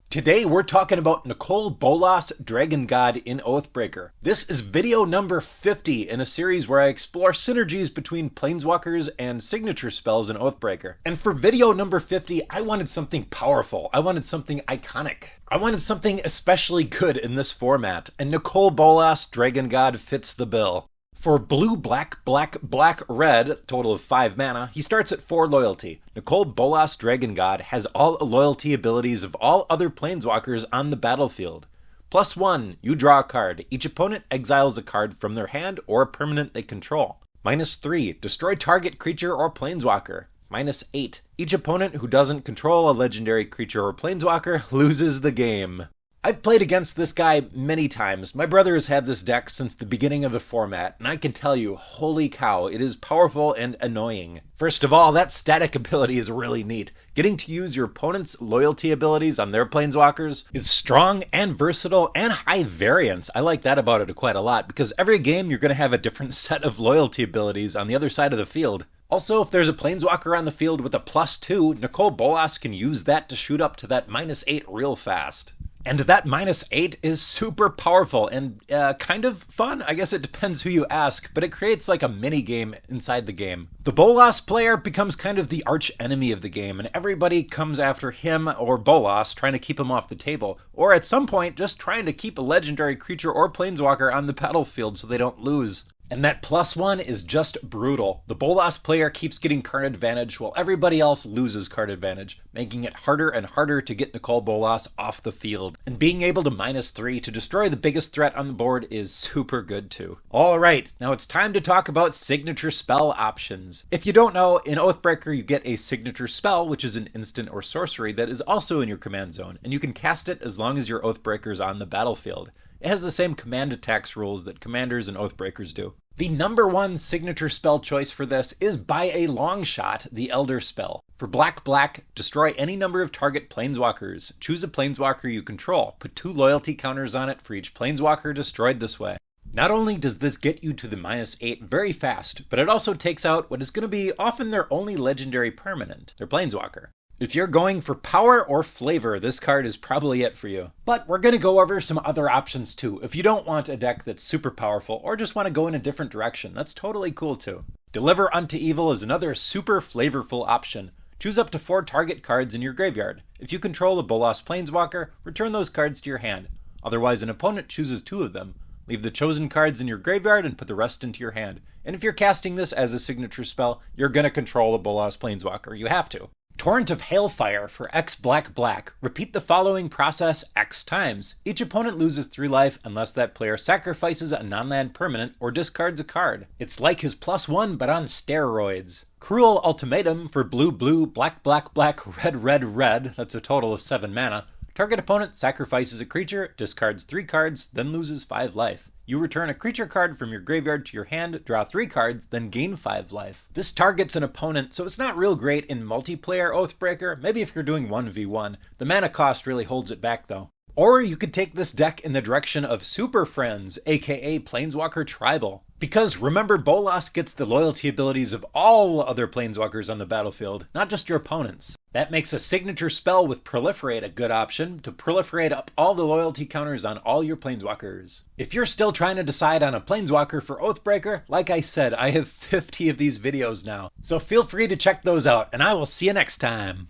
Today we're talking about Nicol Bolas, Dragon God in Oathbreaker. This is video number 50 in a series where I explore synergies between planeswalkers and signature spells in Oathbreaker. And for video number 50, I wanted something powerful. I wanted something iconic. I wanted something especially good in this format, and Nicol Bolas, Dragon God fits the bill. For blue, black, red, total of 5 mana, he starts at 4 loyalty. Nicol Bolas, Dragon God has all loyalty abilities of all other planeswalkers on the battlefield. +1, you draw a card. Each opponent exiles a card from their hand or a permanent they control. -3, destroy target creature or planeswalker. -8, each opponent who doesn't control a legendary creature or planeswalker loses the game. I've played against this guy many times. My brother has had this deck since the beginning of the format, and I can tell you, holy cow, it is powerful and annoying. First of all, that static ability is really neat. Getting to use your opponent's loyalty abilities on their planeswalkers is strong and versatile and high variance. I like that about it quite a lot, because every game you're going to have a different set of loyalty abilities on the other side of the field. Also, if there's a planeswalker on the field with a +2, Nicol Bolas can use that to shoot up to that -8 real fast. And that -8 is super powerful and kind of fun. I guess it depends who you ask, but it creates like a mini game inside the game. The Bolas player becomes kind of the arch enemy of the game, and everybody comes after him or Bolas, trying to keep him off the table, or at some point just trying to keep a legendary creature or planeswalker on the battlefield so they don't lose. And that +1 is just brutal. The Bolas player keeps getting card advantage while everybody else loses card advantage, making it harder and harder to get Nicol Bolas off the field. And being able to -3 to destroy the biggest threat on the board is super good too. Alright, now it's time to talk about signature spell options. If you don't know, in Oathbreaker you get a signature spell, which is an instant or sorcery that is also in your command zone, and you can cast it as long as your Oathbreaker is on the battlefield. It has the same command attacks rules that commanders and Oathbreakers do. The number one signature spell choice for this is by a long shot, the Elder spell. For black, destroy any number of target planeswalkers. Choose a planeswalker you control. Put 2 loyalty counters on it for each planeswalker destroyed this way. Not only does this get you to the -8 very fast, but it also takes out what is going to be often their only legendary permanent, their planeswalker. If you're going for power or flavor, this card is probably it for you. But we're going to go over some other options too. If you don't want a deck that's super powerful or just want to go in a different direction, that's totally cool too. Deliver Unto Evil is another super flavorful option. Choose up to 4 target cards in your graveyard. If you control a Bolas planeswalker, return those cards to your hand. Otherwise, an opponent chooses 2 of them. Leave the chosen cards in your graveyard and put the rest into your hand. And if you're casting this as a signature spell, you're going to control a Bolas planeswalker. You have to. Torrent of Hailfire for X black. Repeat the following process X times. Each opponent loses 3 life unless that player sacrifices a non-land permanent or discards a card. It's like his +1 but on steroids. Cruel Ultimatum for blue, black, red. That's a total of 7 mana. Target opponent sacrifices a creature, discards 3 cards, then loses 5 life. You return a creature card from your graveyard to your hand, draw 3 cards, then gain 5 life. This targets an opponent, so it's not real great in multiplayer Oathbreaker. Maybe if you're doing 1v1. The mana cost really holds it back though. Or you could take this deck in the direction of Super Friends, aka Planeswalker Tribal. Because remember, Bolas gets the loyalty abilities of all other planeswalkers on the battlefield, not just your opponents. That makes a signature spell with Proliferate a good option to proliferate up all the loyalty counters on all your planeswalkers. If you're still trying to decide on a planeswalker for Oathbreaker, like I said, I have 50 of these videos now. So feel free to check those out, and I will see you next time.